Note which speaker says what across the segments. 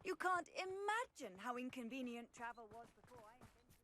Speaker 1: You can't imagine how inconvenient travel was before I invented it.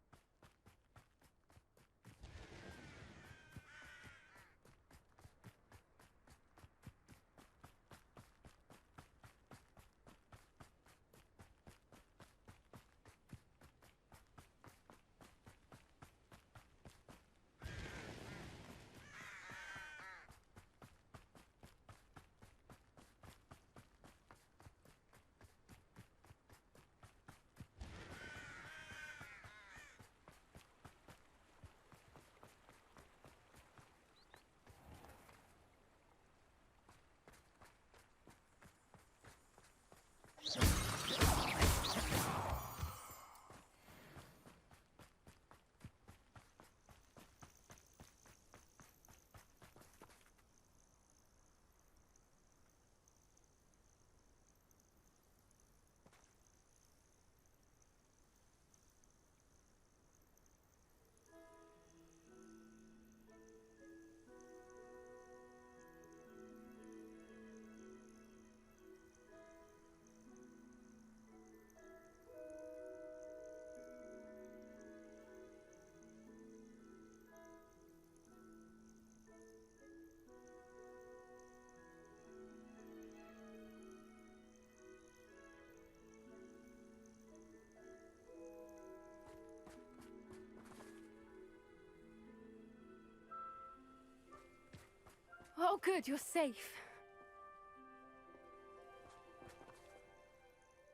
Speaker 2: Oh, good, you're safe.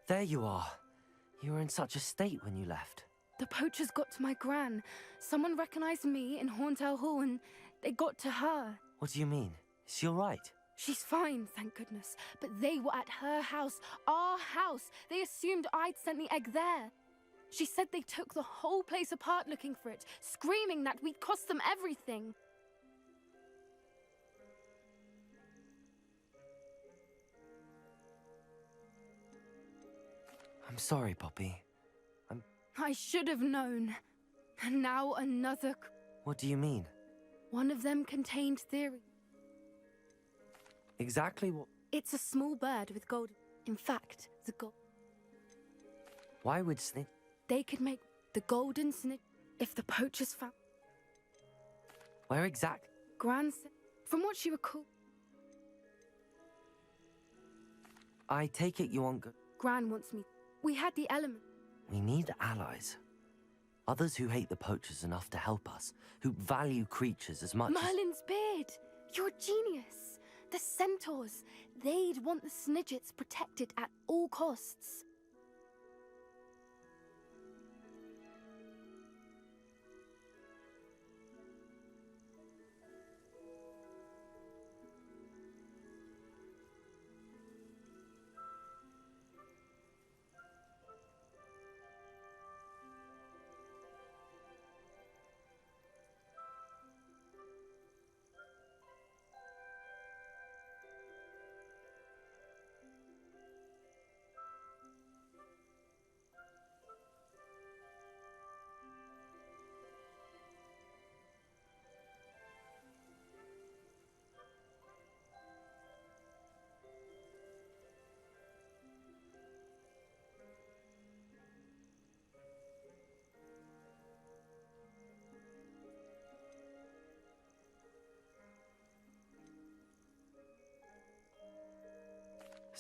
Speaker 3: There you are. You were in such a state when you left.
Speaker 2: The poachers got to my gran. Someone recognized me in Horntail Hall and they got to her.
Speaker 3: What do you mean? Is she alright?
Speaker 2: She's fine, thank goodness. But they were at her house, our house. They assumed I'd sent the egg there. She said they took the whole place apart looking for it, screaming that we'd cost them everything.
Speaker 3: I'm sorry, Poppy.
Speaker 2: I should have known. And now another...
Speaker 3: What do you mean?
Speaker 2: One of them contained theory.
Speaker 3: Exactly what...
Speaker 2: It's a small bird with gold. In fact, the gold...
Speaker 3: Why would Snitch...
Speaker 2: They could make the golden snitch if the poachers found...
Speaker 3: Where exactly?
Speaker 2: Gran said... From what she recalled...
Speaker 3: I take it you want...
Speaker 2: Gran wants me... We had the element.
Speaker 3: We need allies. Others who hate the poachers enough to help us, who value creatures as much
Speaker 2: Merlin's beard! You're a genius! The centaurs! They'd want the snidgets protected at all costs.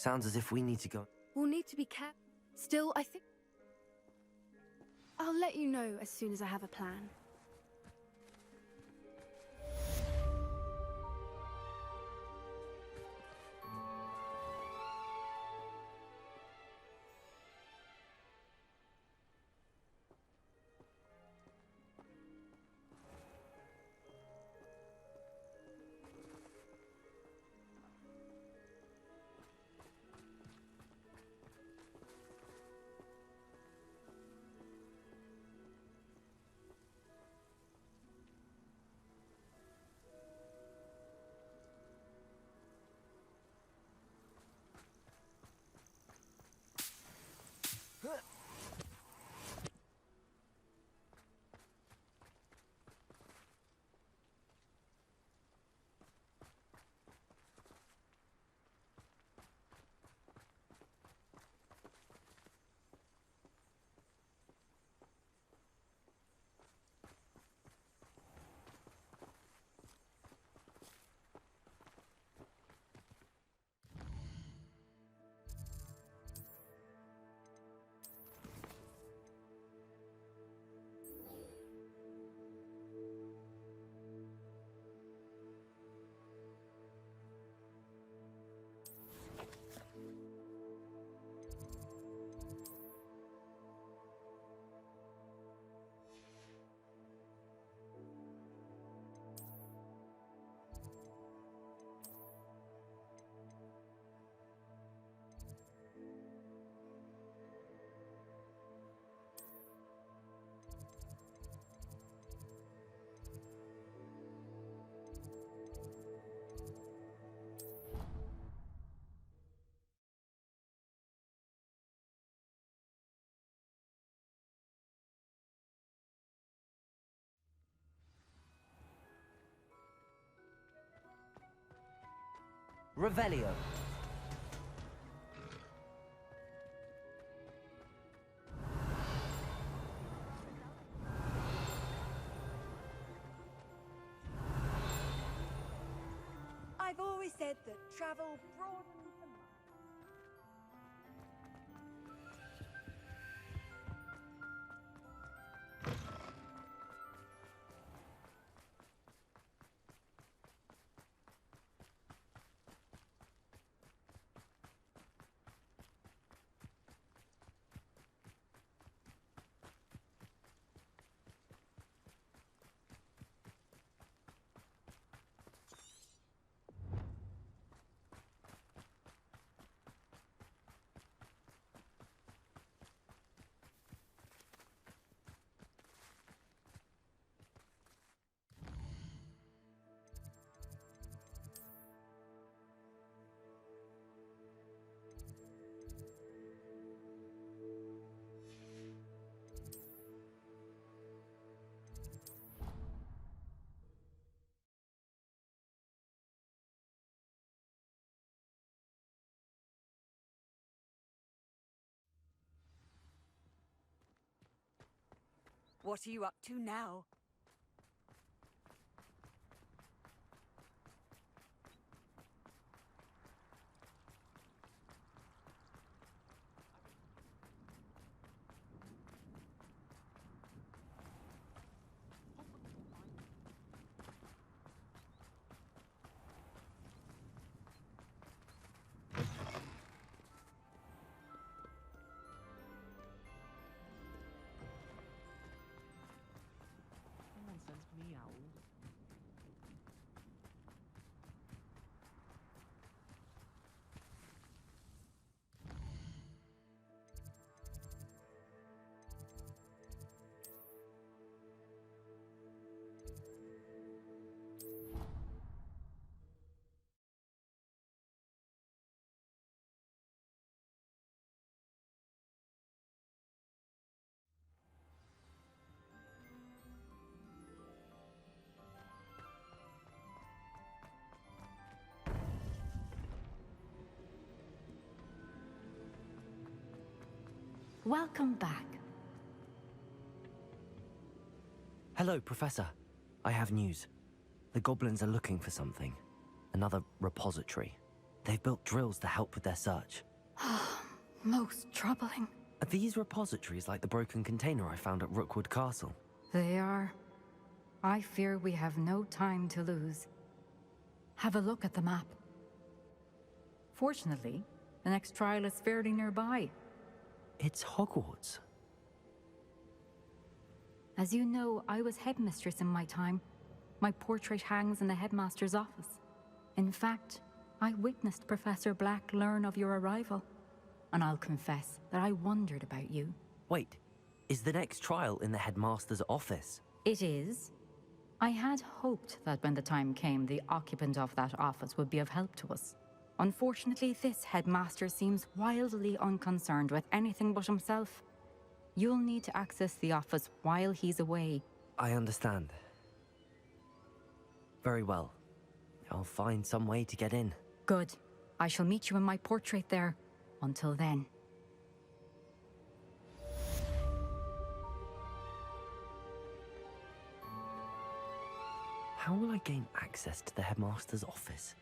Speaker 3: Sounds as if we need to go.
Speaker 2: We'll need to be careful. Still, I think... I'll let you know as soon as I have a plan.
Speaker 3: Revelio.
Speaker 1: I've always said that travel broadens the mind. What are you up to now?
Speaker 3: Nonsense meow.
Speaker 4: Welcome back.
Speaker 3: Hello, Professor. I have news. The goblins are looking for something. Another repository. They've built drills to help with their search.
Speaker 4: Most troubling.
Speaker 3: Are these repositories like the broken container I found at Rookwood Castle?
Speaker 4: They are. I fear we have no time to lose. Have a look at the map. Fortunately, the next trial is fairly nearby.
Speaker 3: It's Hogwarts.
Speaker 4: As you know, I was headmistress in my time. My portrait hangs in the headmaster's office. In fact, I witnessed Professor Black learn of your arrival. And I'll confess that I wondered about you.
Speaker 3: Wait, is the next trial in the headmaster's office?
Speaker 4: It is. I had hoped that when the time came, the occupant of that office would be of help to us. Unfortunately, this headmaster seems wildly unconcerned with anything but himself. You'll need to access the office while he's away.
Speaker 3: I understand. Very well. I'll find some way to get in.
Speaker 4: Good. I shall meet you in my portrait there. Until then.
Speaker 3: How will I gain access to the headmaster's office?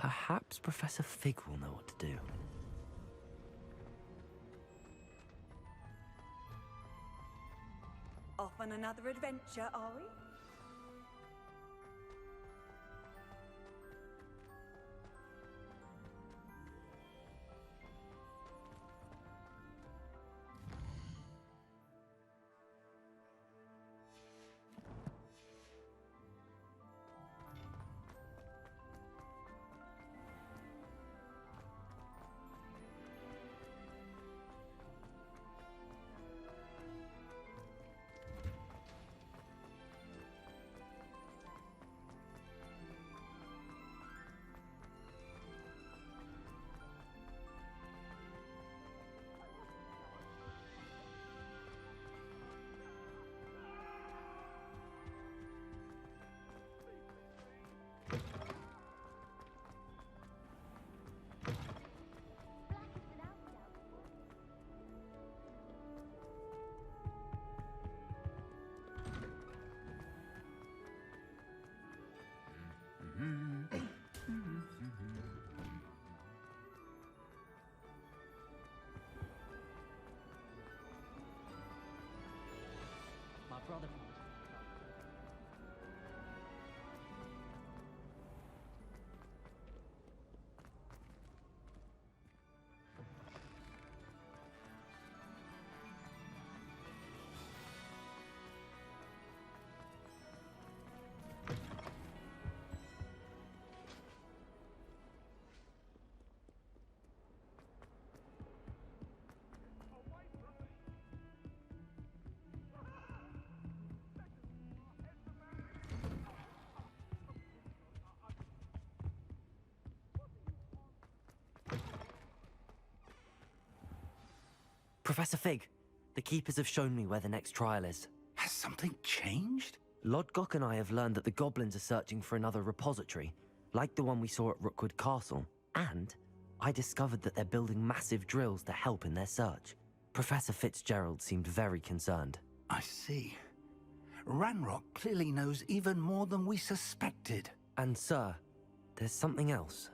Speaker 3: Perhaps Professor Fig will know what to do.
Speaker 1: Off on another adventure, are we?
Speaker 3: Professor Fig, the Keepers have shown me where the next trial is.
Speaker 5: Has something changed?
Speaker 3: Lodgok and I have learned that the goblins are searching for another repository, like the one we saw at Rookwood Castle. And I discovered that they're building massive drills to help in their search. Professor Fitzgerald seemed very concerned.
Speaker 5: I see. Ranrock clearly knows even more than we suspected.
Speaker 3: And sir, there's something else.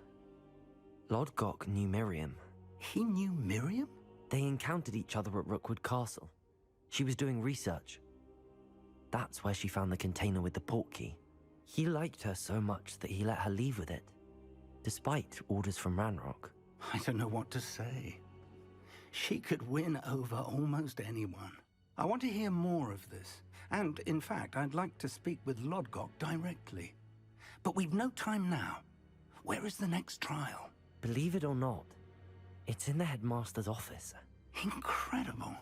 Speaker 3: Lodgok knew Miriam.
Speaker 5: He knew Miriam?
Speaker 3: They encountered each other at Rookwood Castle. She was doing research. That's where she found the container with the portkey. He liked her so much that he let her leave with it, despite orders from Ranrock.
Speaker 5: I don't know what to say. She could win over almost anyone. I want to hear more of this. And, in fact, I'd like to speak with Lodgok directly. But we've no time now. Where is the next trial?
Speaker 3: Believe it or not, it's in the headmaster's office.
Speaker 5: Incredible.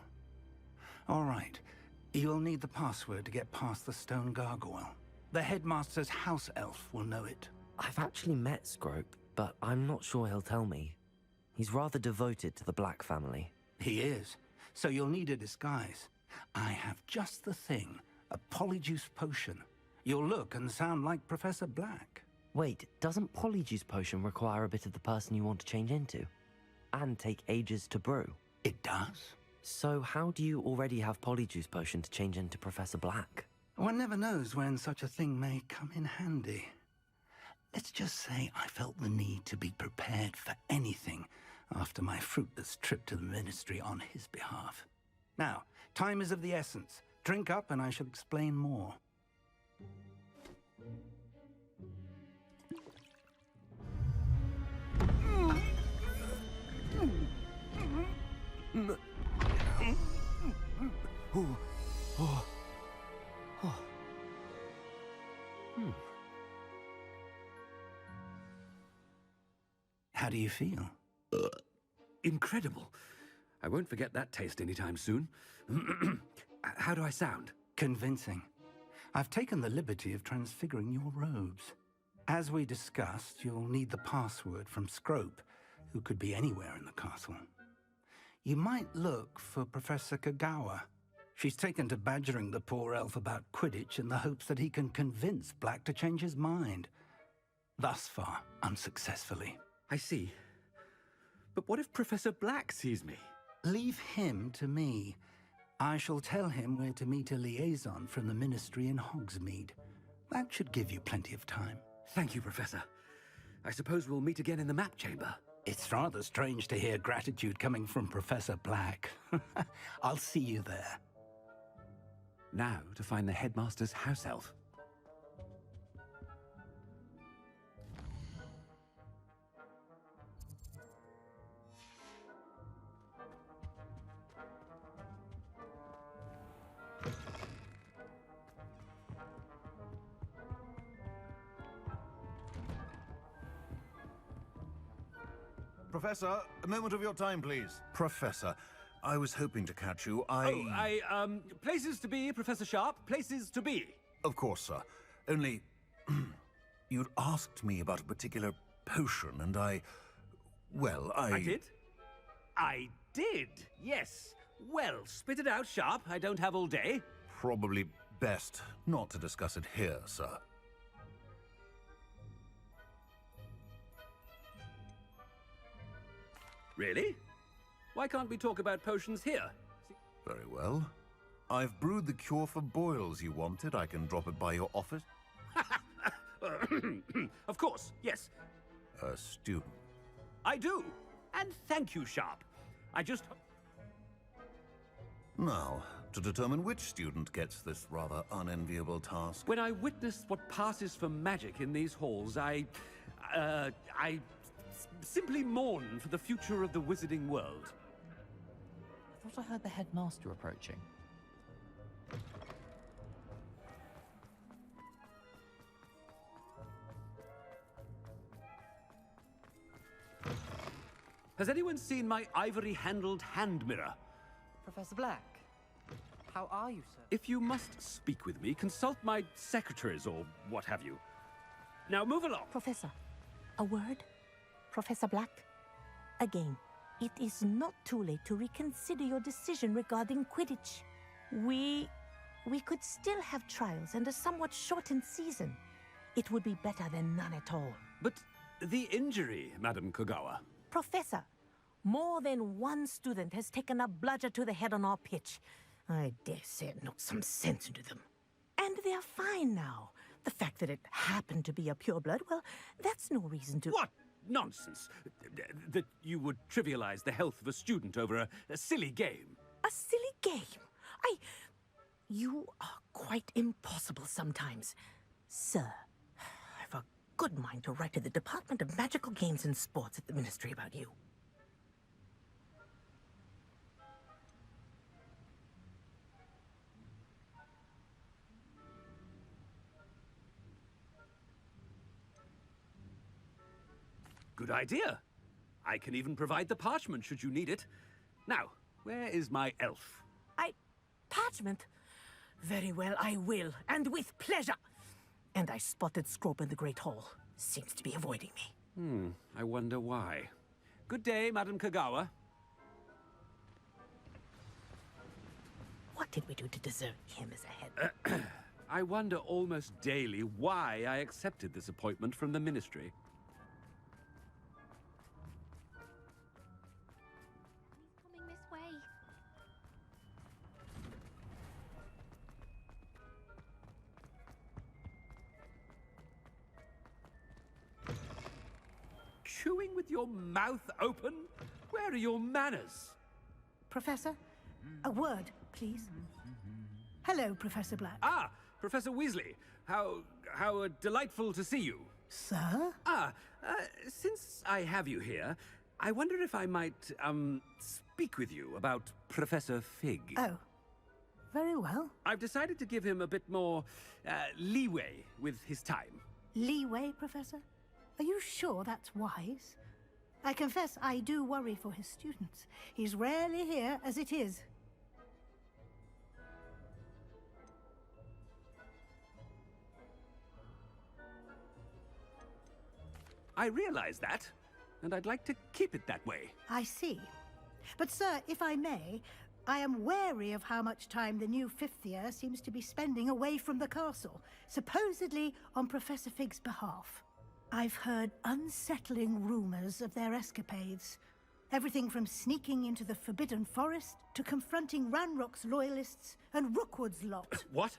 Speaker 5: All right. You'll need the password to get past the stone gargoyle. The headmaster's house elf will know it.
Speaker 3: I've actually met Scrope, but I'm not sure he'll tell me. He's rather devoted to the Black family.
Speaker 5: He is. So you'll need a disguise. I have just the thing. A polyjuice potion. You'll look and sound like Professor Black.
Speaker 3: Wait, doesn't Polyjuice Potion require a bit of the person you want to change into? And take ages to brew?
Speaker 5: It does?
Speaker 3: So how do you already have Polyjuice Potion to change into Professor Black?
Speaker 5: One never knows when such a thing may come in handy. Let's just say I felt the need to be prepared for anything after my fruitless trip to the Ministry on his behalf. Now, time is of the essence. Drink up and I shall explain more. How do you feel?
Speaker 6: Incredible. I won't forget that taste anytime soon. How do I sound?
Speaker 5: Convincing. I've taken the liberty of transfiguring your robes. As we discussed, you'll need the password from Scrope, who could be anywhere in the castle. You might look for Professor Kagawa. She's taken to badgering the poor elf about Quidditch in the hopes that he can convince Black to change his mind. Thus far, unsuccessfully.
Speaker 6: I see. But what if Professor Black sees me?
Speaker 5: Leave him to me. I shall tell him where to meet a liaison from the Ministry in Hogsmeade. That should give you plenty of time.
Speaker 6: Thank you, Professor. I suppose we'll meet again in the map chamber.
Speaker 5: It's rather strange to hear gratitude coming from Professor Black. I'll see you there.
Speaker 6: Now to find the headmaster's house elf.
Speaker 7: Professor, a moment of your time, please. Professor, I was hoping to catch you.
Speaker 6: Places to be, Professor Sharp. Places to be.
Speaker 7: Of course, sir. Only, you'd asked me about a particular potion, and I
Speaker 6: did? I did, yes. Well, spit it out, Sharp. I don't have all day.
Speaker 7: Probably best not to discuss it here, sir.
Speaker 6: Really? Why can't we talk about potions here?
Speaker 7: Very well. I've brewed the cure for boils you wanted. I can drop it by your office.
Speaker 6: Of course, yes.
Speaker 7: A student.
Speaker 6: I do. And thank you, Sharp. I just...
Speaker 7: Now, to determine which student gets this rather unenviable task.
Speaker 6: When I witness what passes for magic in these halls, I simply mourn for the future of the wizarding world.
Speaker 8: I thought I heard the headmaster approaching.
Speaker 6: Has anyone seen my ivory-handled hand mirror?
Speaker 8: Professor Black, how are you, sir?
Speaker 6: If you must speak with me, consult my secretaries or what have you. Now move along.
Speaker 9: Professor, a word? Professor Black? Again. It is not too late to reconsider your decision regarding Quidditch. We could still have trials and a somewhat shortened season. It would be better than none at all.
Speaker 6: But the injury, Madam Kogawa.
Speaker 9: Professor, more than one student has taken a bludger to the head on our pitch. I dare say it knocked some sense into them. And they're fine now. The fact that it happened to be a pureblood, well, that's no reason to...
Speaker 6: What nonsense! That you would trivialize the health of a student over a silly game.
Speaker 9: A silly game? You are quite impossible sometimes. Sir, I've a good mind to write to the Department of Magical Games and Sports at the Ministry about you.
Speaker 6: Good idea. I can even provide the parchment should you need it. Now, where is my elf?
Speaker 9: Parchment? Very well, I will, and with pleasure. And I spotted Scrope in the Great Hall. Seems to be avoiding me.
Speaker 6: I wonder why. Good day, Madam Kogawa.
Speaker 9: What did we do to deserve him as a head?
Speaker 6: I wonder almost daily why I accepted this appointment from the Ministry.
Speaker 2: He's coming this way.
Speaker 6: Chewing with your mouth open? Where are your manners?
Speaker 10: Professor, a word, please. Hello, Professor Black.
Speaker 6: Ah, Professor Weasley. How delightful to see you.
Speaker 10: Sir?
Speaker 6: Since I have you here, I wonder if I might, speak with you about Professor Fig.
Speaker 10: Oh, very well.
Speaker 6: I've decided to give him a bit more, leeway with his time.
Speaker 10: Leeway, Professor? Are you sure that's wise? I confess I do worry for his students. He's rarely here as it is.
Speaker 6: I realize that, and I'd like to keep it that way.
Speaker 10: I see. But, sir, if I may, I am wary of how much time the new fifth year seems to be spending away from the castle, supposedly on Professor Fig's behalf. I've heard unsettling rumors of their escapades. Everything from sneaking into the Forbidden Forest to confronting Ranrock's loyalists and Rookwood's lot.
Speaker 6: What?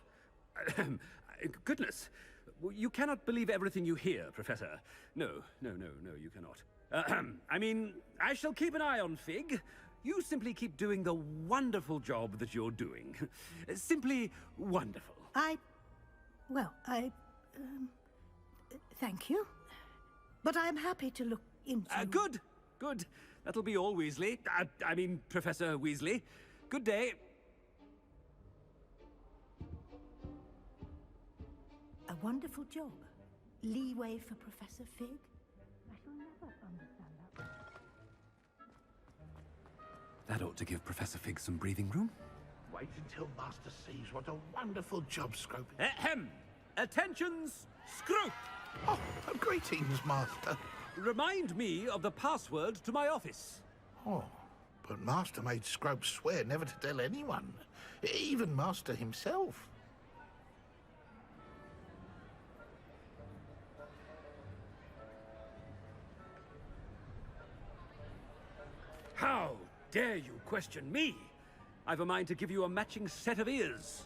Speaker 6: Goodness. You cannot believe everything you hear, Professor. No, you cannot. I mean, I shall keep an eye on Fig. You simply keep doing the wonderful job that you're doing. Simply wonderful.
Speaker 10: Thank you. But I'm happy to look into...
Speaker 6: Good. That'll be all, Weasley. I mean, Professor Weasley. Good day.
Speaker 10: A wonderful job. Leeway for Professor Fig? I shall never understand that.
Speaker 6: That ought to give Professor Fig some breathing room.
Speaker 11: Wait until Master sees what a wonderful job Scrope is.
Speaker 6: Ahem! Attentions, Scrope!
Speaker 11: Oh, greetings, Master.
Speaker 6: Remind me of the password to my office.
Speaker 11: Oh, but Master made Scrope swear never to tell anyone, even Master himself.
Speaker 6: How dare you question me? I've a mind to give you a matching set of ears.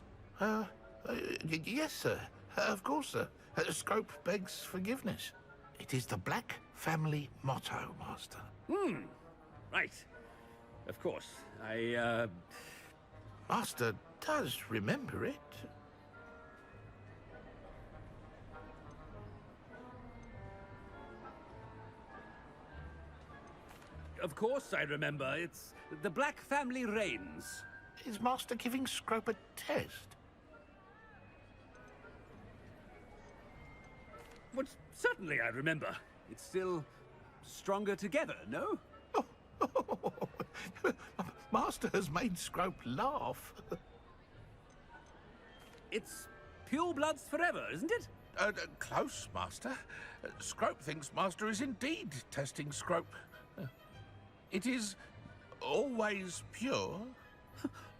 Speaker 11: Yes, sir. Of course, sir. Scrope begs forgiveness. It is the Black family motto, Master.
Speaker 6: Right. Of course.
Speaker 11: Master does remember it.
Speaker 6: Of course I remember. It's the Black family reigns.
Speaker 11: Is Master giving Scrope a test?
Speaker 6: But certainly I remember. It's still stronger together, no?
Speaker 11: Master has made Scrope laugh.
Speaker 6: It's purebloods forever, isn't it?
Speaker 11: Close, Master. Scrope thinks Master is indeed testing Scrope. It is always pure.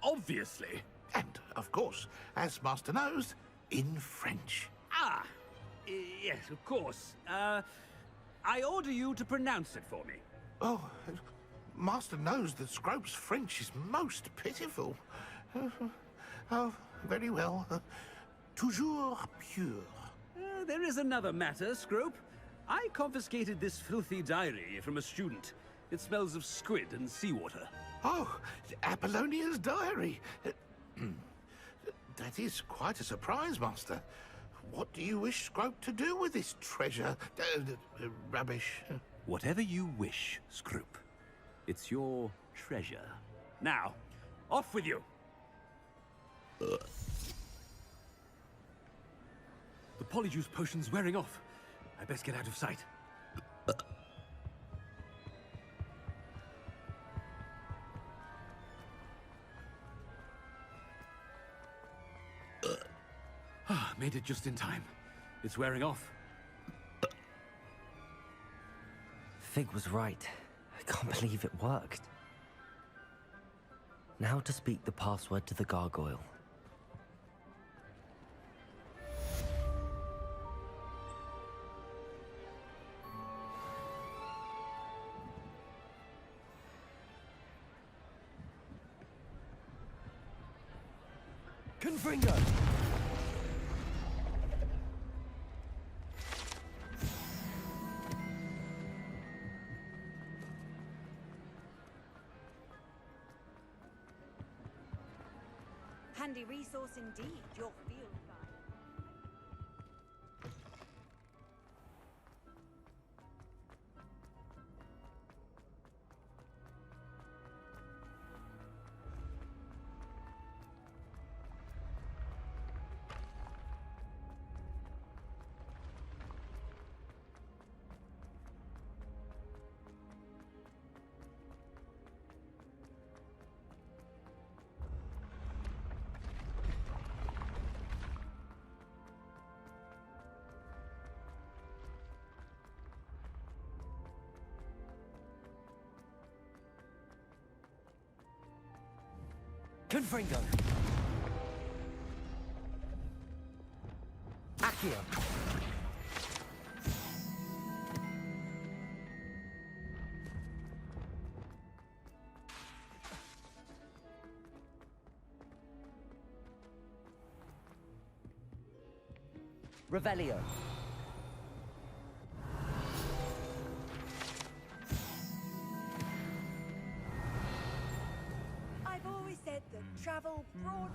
Speaker 6: Obviously.
Speaker 11: And, of course, as Master knows, in French.
Speaker 6: Ah, yes, of course. I order you to pronounce it for me.
Speaker 11: Oh, Master knows that Scrope's French is most pitiful. Oh, very well. Toujours pure.
Speaker 6: There is another matter, Scrope. I confiscated this filthy diary from a student. It smells of squid and seawater.
Speaker 11: Oh, Apollonia's diary. That is quite a surprise, Master. What do you wish Scrope to do with this treasure? Rubbish.
Speaker 6: Whatever you wish, Scrope. It's your treasure. Now, off with you! The polyjuice potion's wearing off. I best get out of sight. Made it just in time. It's wearing off.
Speaker 3: Fig was right. I can't believe it worked. Now to speak the password to the gargoyle. Confringo!
Speaker 1: Handy resource indeed, your field guide.
Speaker 3: Confringo! Accio! Revelio!
Speaker 1: I've always said that travel broad.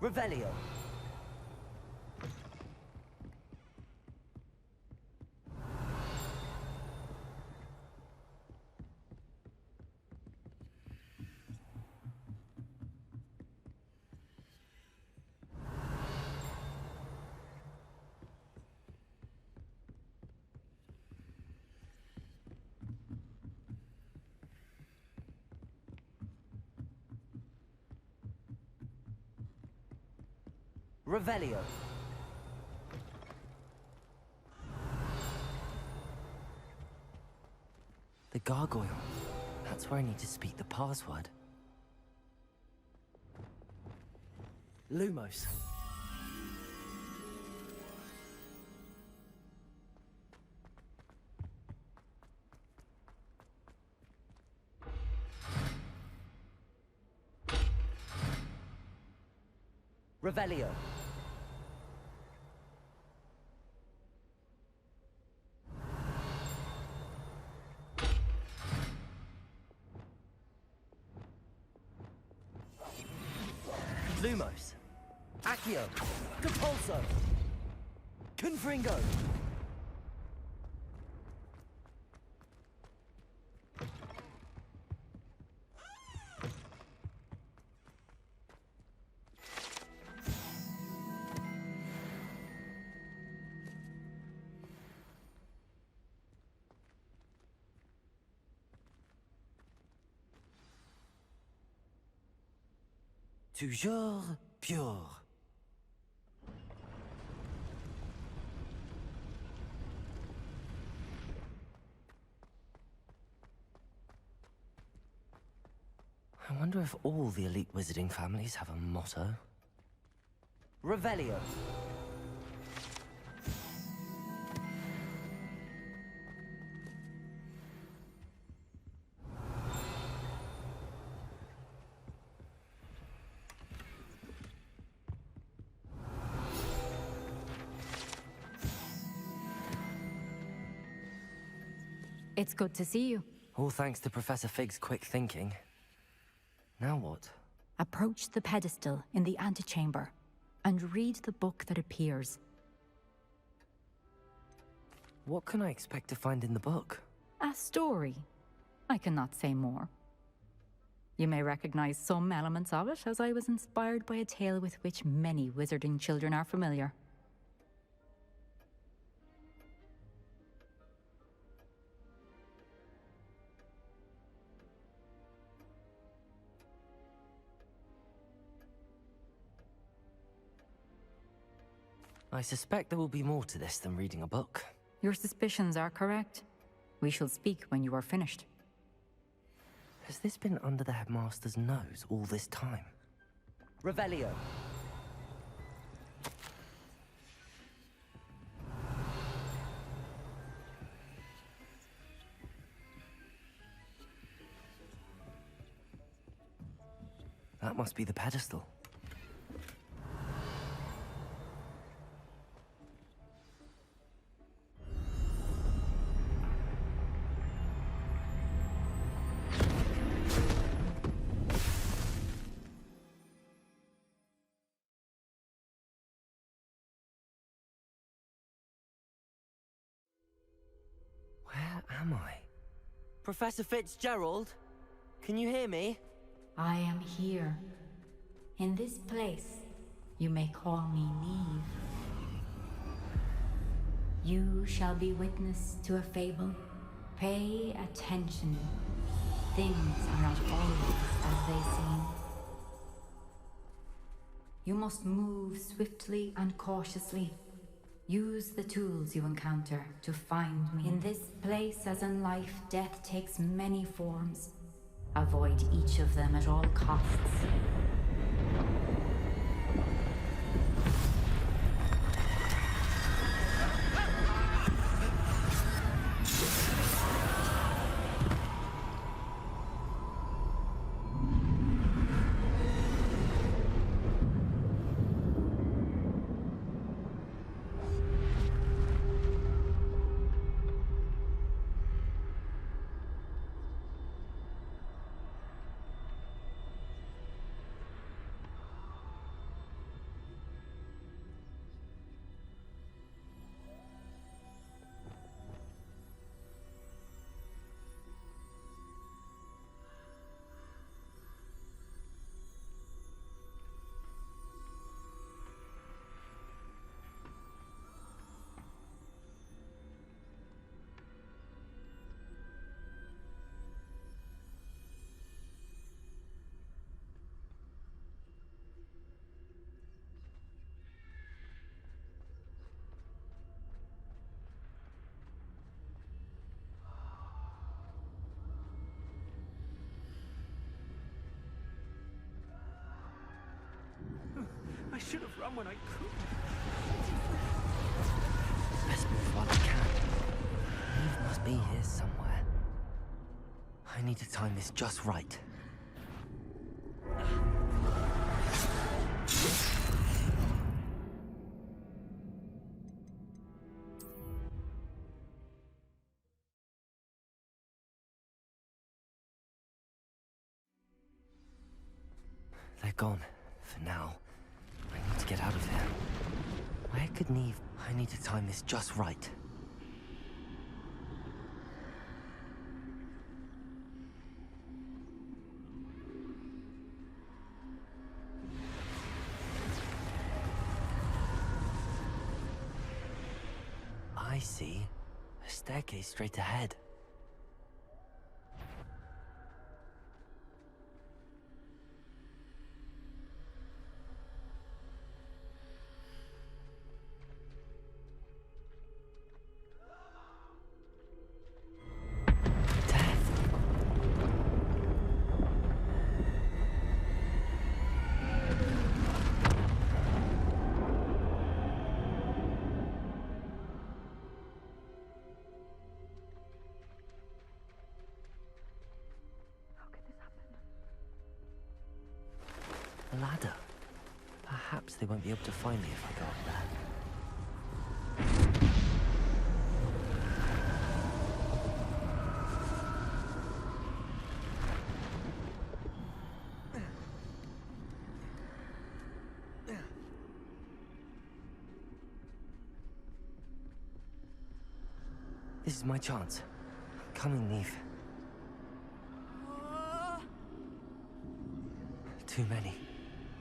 Speaker 3: Revelio! Revelio! The gargoyle. That's where I need to speak the password. Lumos. Revelio. Lumos. Accio. Compulso. Confringo. Toujours pure. I wonder if all the elite wizarding families have a motto. Revelio.
Speaker 4: It's good to see you.
Speaker 3: All thanks to Professor Fig's quick thinking. Now what?
Speaker 4: Approach the pedestal in the antechamber and read the book that appears.
Speaker 3: What can I expect to find in the book?
Speaker 4: A story. I cannot say more. You may recognize some elements of it, as I was inspired by a tale with which many wizarding children are familiar.
Speaker 3: I suspect there will be more to this than reading a book.
Speaker 4: Your suspicions are correct. We shall speak when you are finished.
Speaker 3: Has this been under the headmaster's nose all this time? Revelio. That must be the pedestal. Where am I? Professor Fitzgerald? Can you hear me?
Speaker 4: I am here. In this place, you may call me Neve. You shall be witness to a fable. Pay attention. Things are not always as they seem. You must move swiftly and cautiously. Use the tools you encounter to find me. In this place, as in life, death takes many forms. Avoid each of them at all costs.
Speaker 6: I should have run when I could.
Speaker 3: Best move while I can. Eve must be here somewhere. I need to time this just right. They're gone, for now. I need to get out of here. Where could Neve... I need to time this just right. I see. A staircase straight ahead. A ladder. Perhaps they won't be able to find me if I go up there. This is my chance. Come and leave. Too many.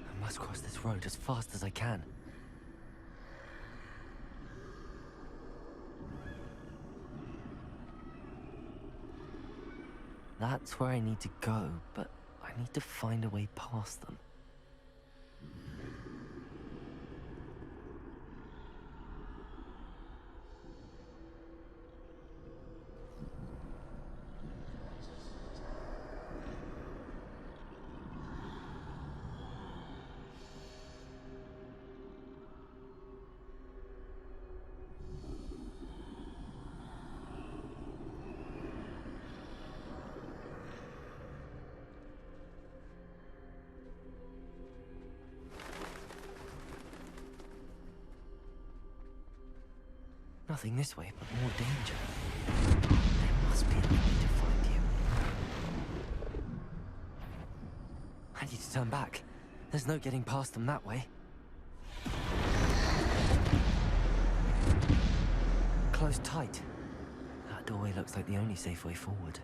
Speaker 3: I must cross this road as fast as I can. That's where I need to go, but I need to find a way past them. Nothing this way, but more danger. There must be a way to find you. I need to turn back. There's no getting past them that way. Closed tight. That doorway looks like the only safe way forward.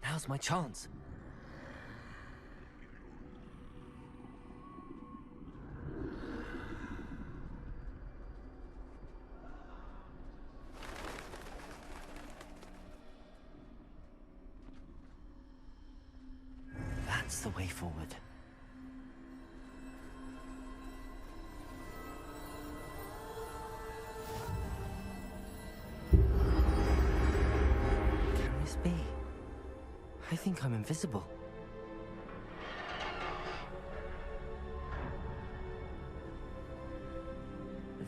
Speaker 3: Now's my chance. That's the way forward. Can this be? I think I'm invisible.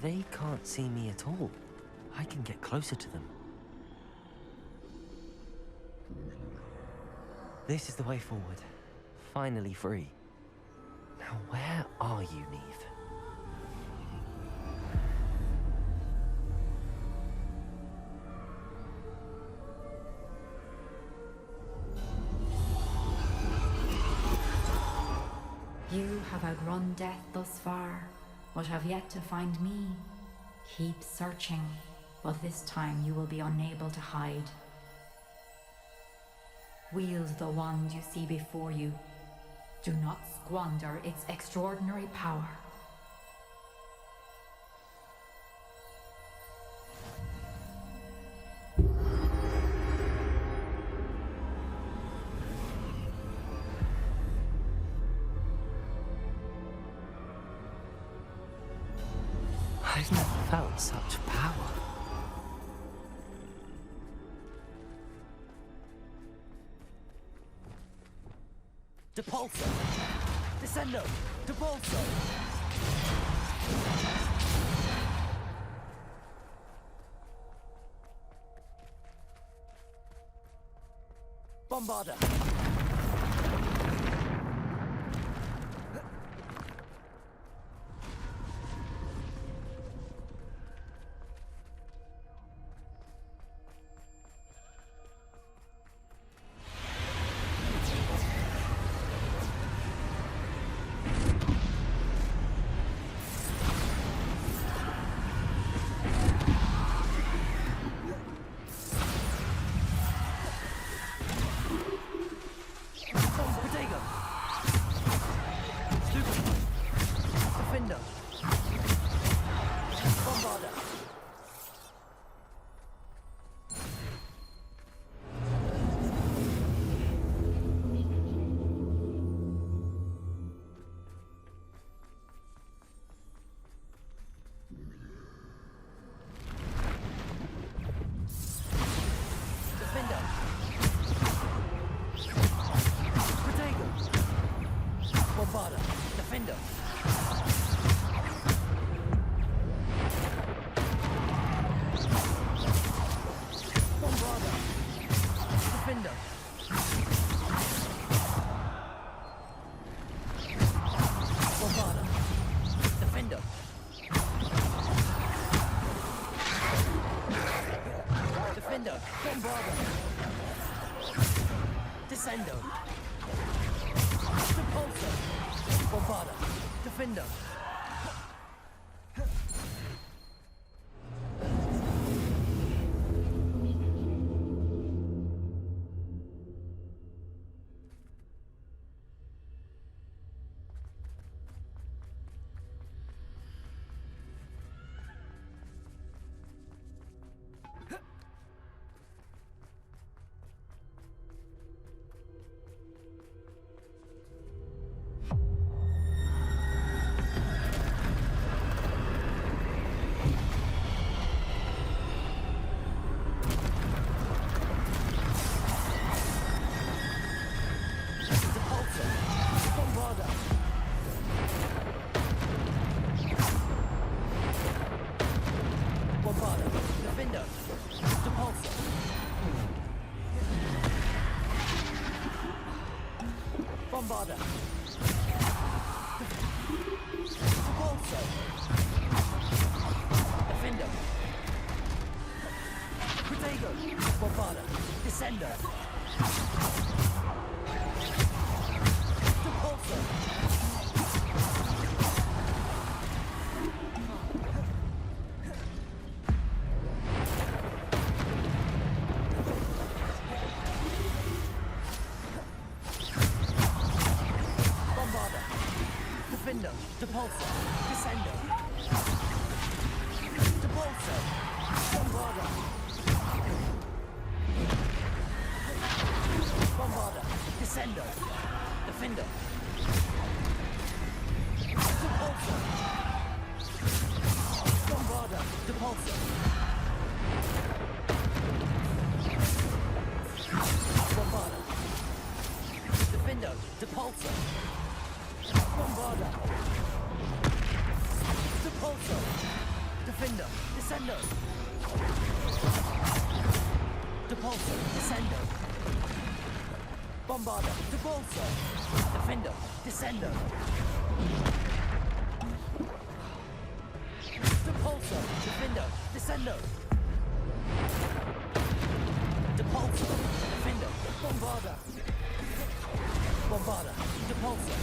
Speaker 3: They can't see me at all. I can get closer to them. This is the way forward. Finally free. Now where are you, Neve?
Speaker 4: You have outrun death thus far, but have yet to find me. Keep searching, but this time you will be unable to hide. Wield the wand you see before you. Do not squander its extraordinary power.
Speaker 3: I've never felt such power. Depulso! Descendo! Depulso! Bombarda!
Speaker 8: Bombarda. Defender. Bombarda. Defender. Bombarda. Defender. Defender. Bombarda. Descendo. Repulsor. Bombarda. Defender. Bombarda. Repulsor. Defender. Protego. Bombarda. Descender. Repulsor. Depulsor. Descendo. Depulsor. Bombarda. Bombarda. Descendo. Defender. Depulsor. Bombarda. Depulsor. Bombarda. Defender. Depulsor. Bombarda. Depulsor. Defender. Descendo. Depulsor. Descendo. Bombarda. Depulsor. Defender. Descendo. Depulsor. Defender. Descendo. Depulsor. Defender. Bombarda. Bombarda. Depulsor.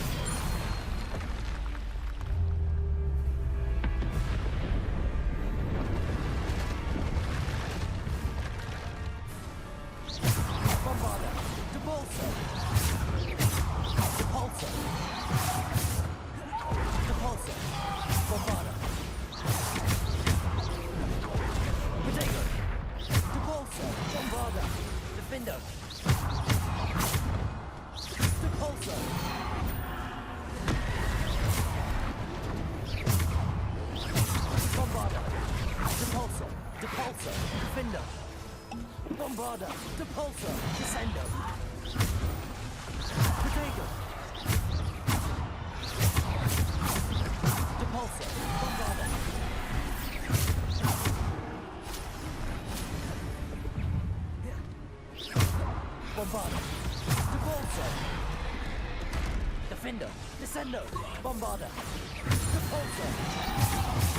Speaker 8: Bombarda, Depulsor, Descendo. Protego. Depulsor, Bombarda. Bombarda, Depulsor. Defender, Descendo. Bombarda. Depulsor.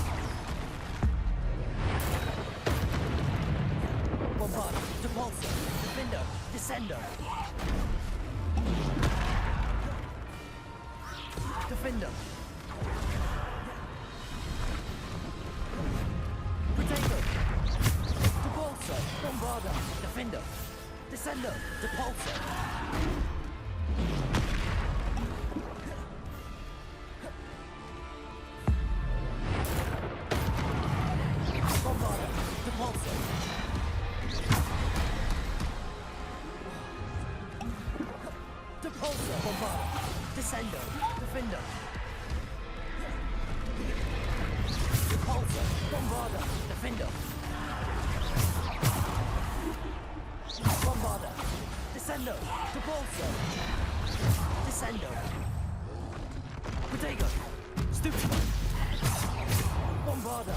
Speaker 8: Bombarda, Depulsor, Defender, Descendo. Defender. Protego. Depulsor, Bombarda, Defender. Descendo, Depulsor. Bombarda, Depulsor. Depulsor, Bombarda, Descendo, Defender. Depulsor, Bombarda, Defender. Bombarda, Descendo, Depulsor. Descendo.
Speaker 3: Protego! Stupido! Bombarda!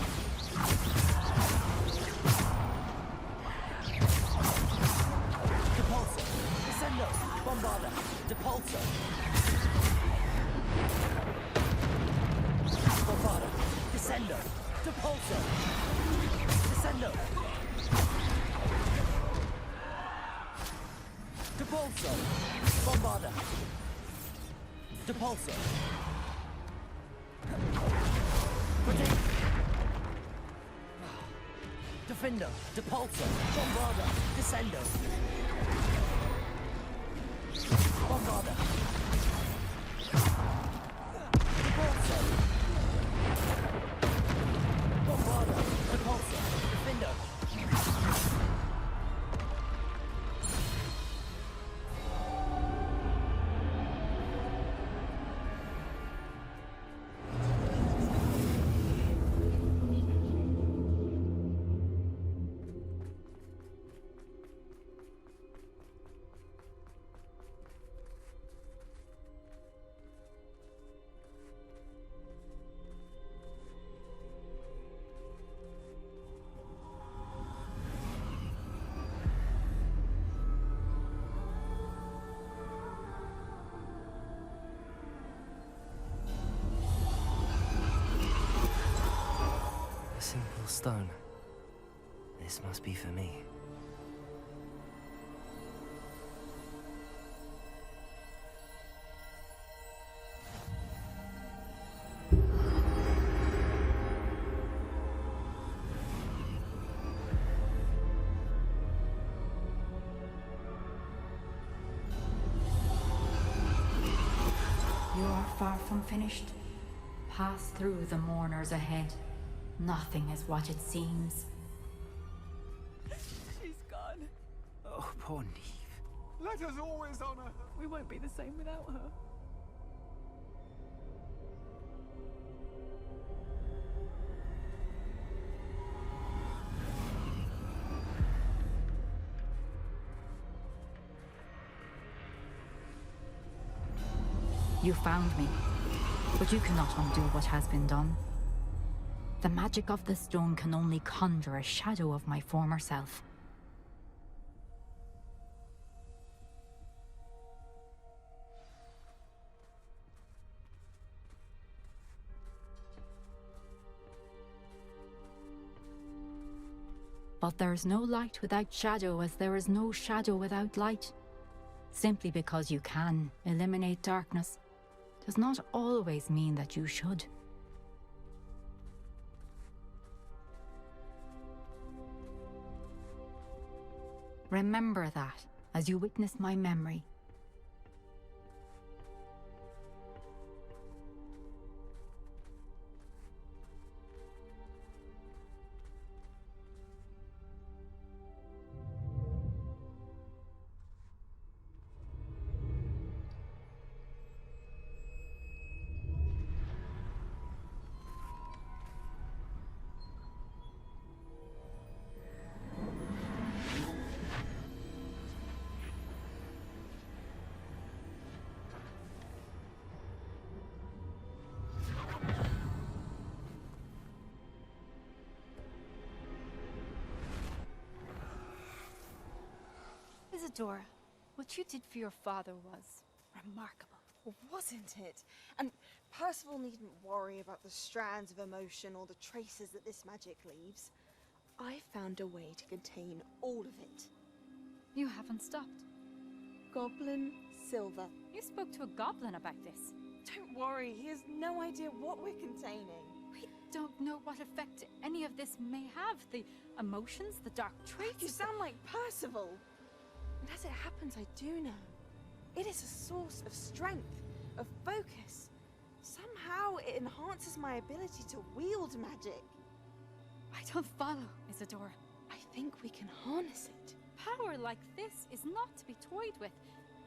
Speaker 3: Depulso! Descendo! Bombarda! Depulso! Bombarda! Descendo! Depulso! Descendo! Depulso! Bombarda! Depulso! Protego! Defendo! Depulso! Bombarda! Descendo! Bombarda! Depulso! Bombarda! Depulso! Defendo! Simple stone. This must be for me.
Speaker 4: You are far from finished. Pass through the mourners ahead. Nothing is what it seems.
Speaker 1: She's gone.
Speaker 3: Oh, poor Neve.
Speaker 12: Let us always honor her.
Speaker 1: We won't be the same without her.
Speaker 4: You found me, but you cannot undo what has been done. The magic of the stone can only conjure a shadow of my former self. But there is no light without shadow, as there is no shadow without light. Simply because you can eliminate darkness does not always mean that you should. Remember that as you witness my memory.
Speaker 13: Isadora, what you did for your father was remarkable.
Speaker 14: Well, wasn't it? And Percival needn't worry about the strands of emotion or the traces that this magic leaves. I found a way to contain all of it.
Speaker 13: You haven't stopped.
Speaker 14: Goblin Silver.
Speaker 13: You spoke to a goblin about this.
Speaker 14: Don't worry, he has no idea what we're containing.
Speaker 13: We don't know what effect any of this may have. The emotions, the dark traits.
Speaker 14: You sound like Percival. And as it happens, I do know. It is a source of strength, of focus. Somehow it enhances my ability to wield magic.
Speaker 13: I don't follow, Isadora.
Speaker 14: I think we can harness it.
Speaker 13: Power like this is not to be toyed with.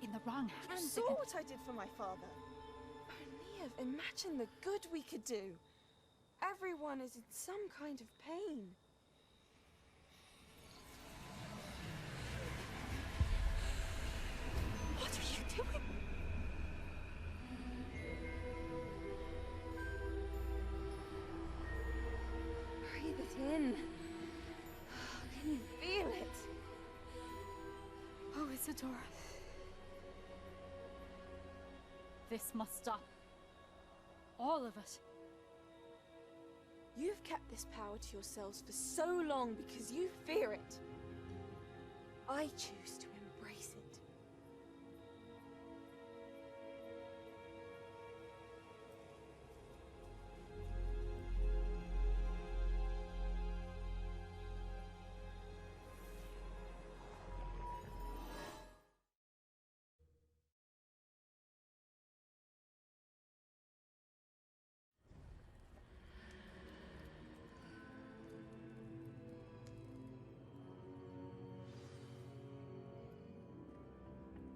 Speaker 13: In the wrong hands.
Speaker 14: You saw what I did for my father. Only imagine the good we could do. Everyone is in some kind of pain.
Speaker 13: What are you doing? Isidore. This must stop. All of it.
Speaker 14: You've kept this power to yourselves for so long because you fear it. I choose to embrace it.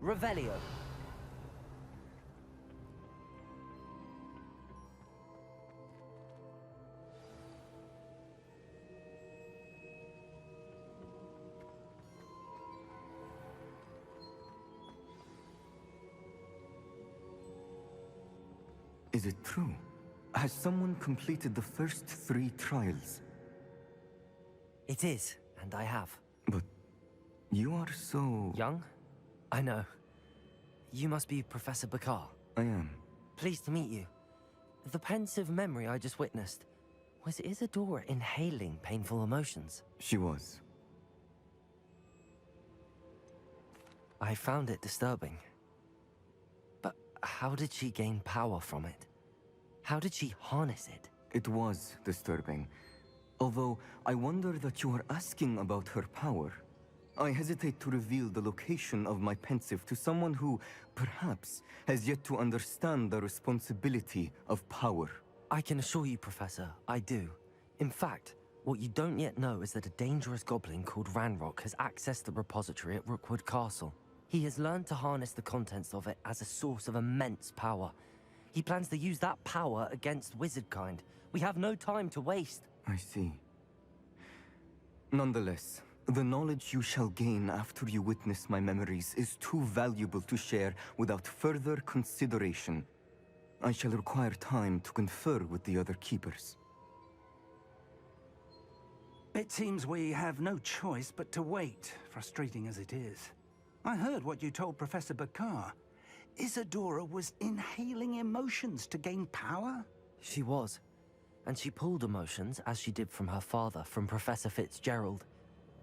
Speaker 3: Revelio.
Speaker 12: Is it true? Has someone completed the first 3 trials?
Speaker 3: It is, and I have.
Speaker 12: But you are so...
Speaker 3: young? I know. You must be Professor Bakar.
Speaker 12: I am.
Speaker 3: Pleased to meet you. The pensive memory I just witnessed, was Isadora inhaling painful emotions?
Speaker 12: She was.
Speaker 3: I found it disturbing. But how did she gain power from it? How did she harness it?
Speaker 12: It was disturbing. Although, I wonder that you are asking about her power. I hesitate to reveal the location of my pensive to someone who, perhaps, has yet to understand the responsibility of power.
Speaker 3: I can assure you, Professor, I do. In fact, what you don't yet know is that a dangerous goblin called Ranrock has accessed the repository at Rookwood Castle. He has learned to harness the contents of it as a source of immense power. He plans to use that power against wizardkind. We have no time to waste.
Speaker 12: I see. Nonetheless, the knowledge you shall gain after you witness my memories is too valuable to share without further consideration. I shall require time to confer with the other keepers.
Speaker 5: It seems we have no choice but to wait, frustrating as it is. I heard what you told Professor Bakar. Isadora was inhaling emotions to gain power?
Speaker 3: She was. And she pulled emotions, as she did from her father, from Professor Fitzgerald,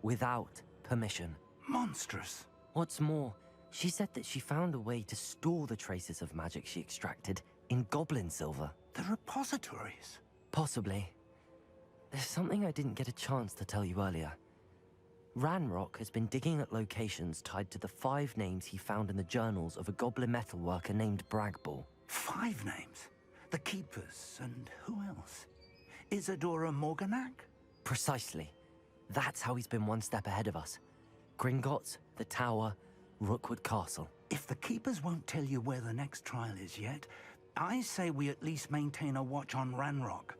Speaker 3: without permission.
Speaker 5: Monstrous.
Speaker 3: What's more, she said that she found a way to store the traces of magic she extracted in goblin silver.
Speaker 5: The repositories?
Speaker 3: Possibly. There's something I didn't get a chance to tell you earlier. Ranrock has been digging at locations tied to the 5 names he found in the journals of a goblin metalworker named Bragball.
Speaker 5: 5 names? The Keepers, and who else? Isadora Morganac?
Speaker 3: Precisely. That's how he's been one step ahead of us. Gringotts, the Tower, Rookwood Castle.
Speaker 5: If the Keepers won't tell you where the next trial is yet, I say we at least maintain a watch on Ranrock.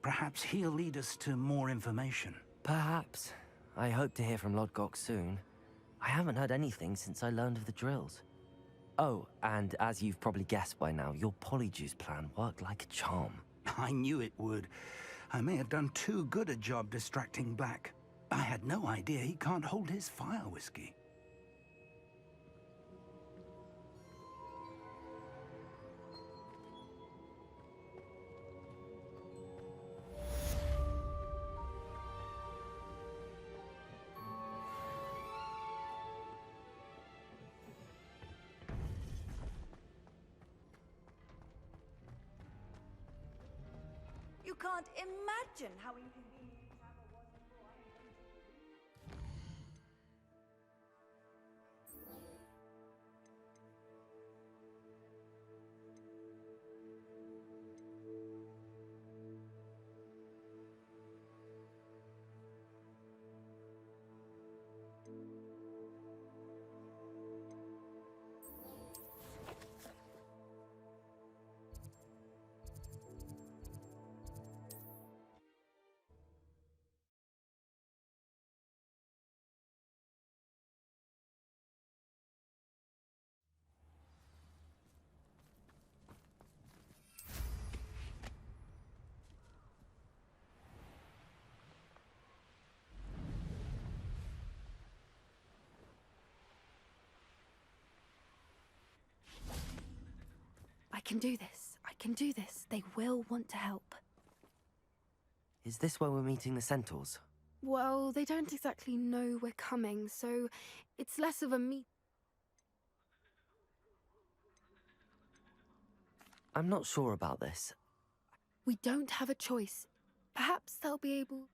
Speaker 5: Perhaps he'll lead us to more information.
Speaker 3: Perhaps. I hope to hear from Lodgok soon. I haven't heard anything since I learned of the drills. Oh, and as you've probably guessed by now, your Polyjuice plan worked like a charm.
Speaker 5: I knew it would. I may have done too good a job distracting Black. I had no idea he can't hold his fire whiskey.
Speaker 1: You can't imagine how inconvenient travel was before I invented it.
Speaker 2: can do this. I can do this. They will want to help.
Speaker 3: Is this where we're meeting the centaurs?
Speaker 2: Well, they don't exactly know we're coming, so it's less of a meet.
Speaker 3: I'm not sure about this.
Speaker 2: We don't have a choice. Perhaps they'll be able...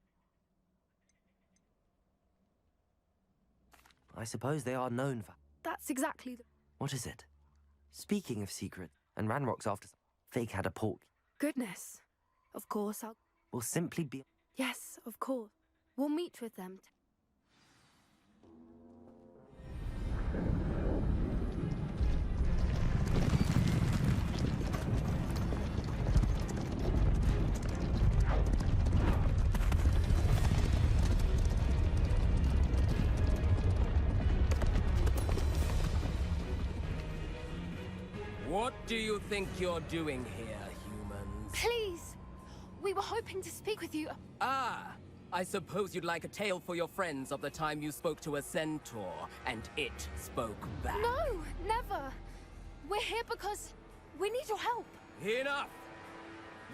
Speaker 3: I suppose they are known for...
Speaker 2: That's exactly the...
Speaker 3: What is it? Speaking of secret, and Ranrock's after... Fig had a pork.
Speaker 2: Goodness. Of course, I'll...
Speaker 3: Will simply be...
Speaker 2: Yes, of course. We'll meet with them.
Speaker 15: What do you think you're doing here, humans?
Speaker 2: Please! We were hoping to speak with you.
Speaker 15: Ah! I suppose you'd like a tale for your friends of the time you spoke to a centaur, and it spoke back.
Speaker 2: No! Never! We're here because we need your help.
Speaker 15: Enough!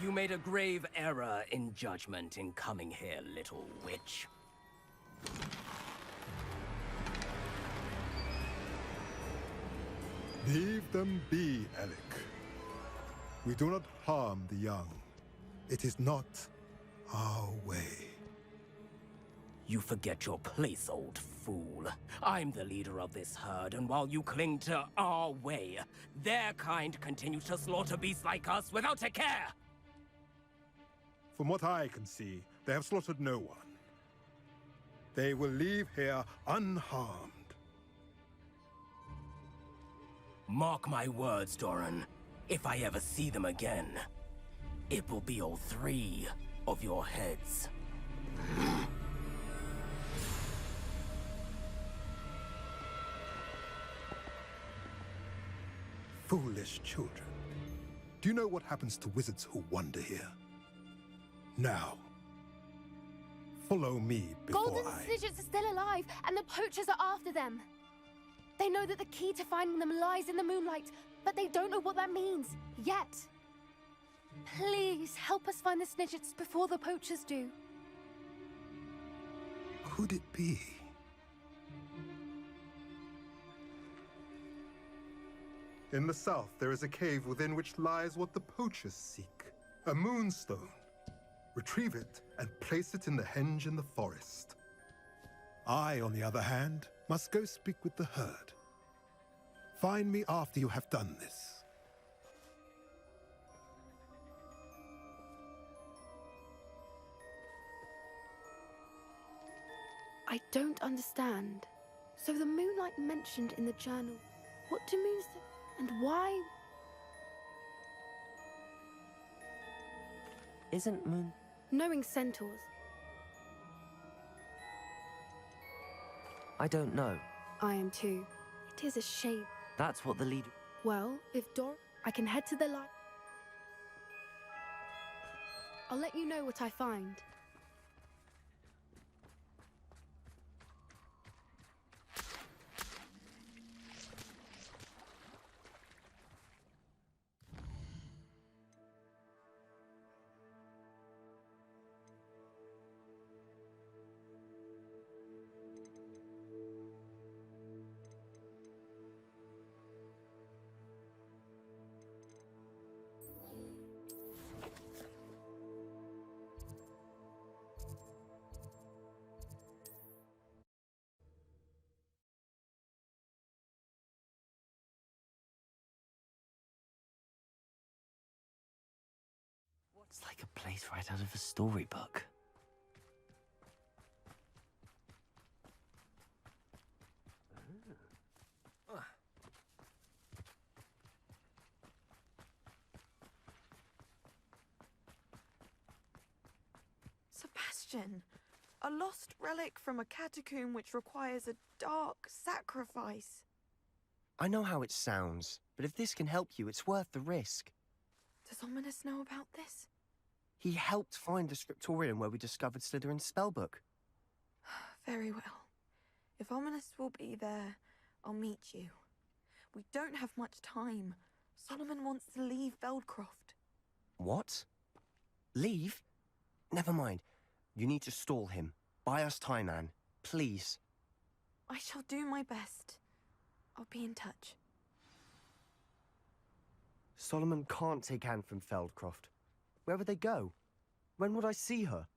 Speaker 15: You made a grave error in judgment in coming here, little witch.
Speaker 16: Leave them be, Alec. We do not harm the young. It is not our way.
Speaker 15: You forget your place, old fool. I'm the leader of this herd, and while you cling to our way, their kind continue to slaughter beasts like us without a care!
Speaker 16: From what I can see, they have slaughtered no one. They will leave here unharmed.
Speaker 15: Mark my words, Doran. If I ever see them again, it will be all 3 of your heads.
Speaker 16: Foolish children. Do you know what happens to wizards who wander here? Now, follow me before
Speaker 2: Golden Snidgets are still alive, and the poachers are after them. They know that the key to finding them lies in the moonlight, but they don't know what that means, yet. Please, help us find the Snidgets before the poachers do.
Speaker 16: Could it be? In the south, there is a cave within which lies what the poachers seek. A moonstone. Retrieve it and place it in the henge in the forest. I, on the other hand, must go speak with the herd. Find me after you have done this.
Speaker 2: I don't understand. So the moonlight mentioned in the journal, what do moons do? And why?
Speaker 3: Isn't moon...
Speaker 2: Knowing centaurs.
Speaker 3: I don't know.
Speaker 2: I am too. It is a shame.
Speaker 3: That's what the leader...
Speaker 2: Well, if I can head to the light. I'll let you know what I find.
Speaker 3: It's like a place right out of a storybook.
Speaker 14: Sebastian, a lost relic from a catacomb which requires a dark sacrifice.
Speaker 17: I know how it sounds, but if this can help you, it's worth the risk.
Speaker 14: Does Ominous know about this?
Speaker 17: He helped find the scriptorium where we discovered Slytherin's spellbook.
Speaker 14: Very well. If Ominous will be there, I'll meet you. We don't have much time, Solomon wants to leave Feldcroft.
Speaker 17: What? Leave? Never mind. You need to stall him. Buy us time, Anne. Please.
Speaker 14: I shall do my best. I'll be in touch.
Speaker 17: Solomon can't take Anne from Feldcroft. Where would they go? When would I see her?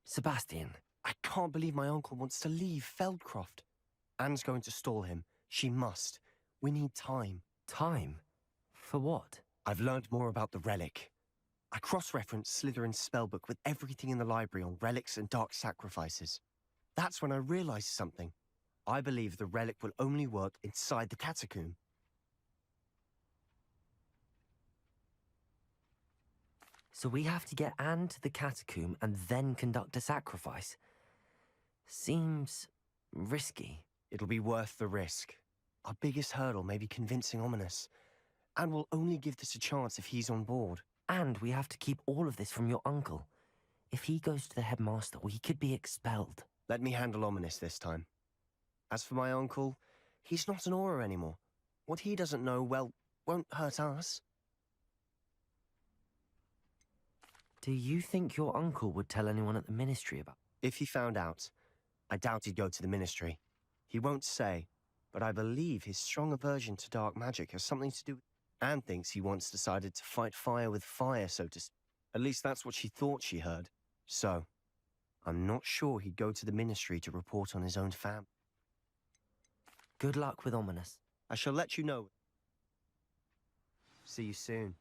Speaker 3: Sebastian.
Speaker 17: I can't believe my uncle wants to leave Feldcroft. Anne's going to stall him. She must. We need time.
Speaker 3: Time? For what?
Speaker 17: I've learned more about the relic. I cross-referenced Slytherin's spellbook with everything in the library on relics and dark sacrifices. That's when I realized something. I believe the relic will only work inside the catacomb.
Speaker 3: So we have to get Anne to the catacomb and then conduct a sacrifice. Seems risky.
Speaker 17: It'll be worth the risk. Our biggest hurdle may be convincing Ominous. And we'll only give this a chance if he's on board.
Speaker 3: And we have to keep all of this from your uncle. If he goes to the headmaster, we could be expelled.
Speaker 17: Let me handle Ominous this time. As for my uncle, he's not an Auror anymore. What he doesn't know, well, won't hurt us.
Speaker 3: Do you think your uncle would tell anyone at the Ministry about?
Speaker 17: If he found out, I doubt he'd go to the Ministry. He won't say, but I believe his strong aversion to dark magic has something to do with... Anne thinks he once decided to fight fire with fire, so to speak. At least that's what she thought she heard. So, I'm not sure he'd go to the Ministry to report on his own family.
Speaker 3: Good luck with Ominous.
Speaker 17: I shall let you know. See you soon.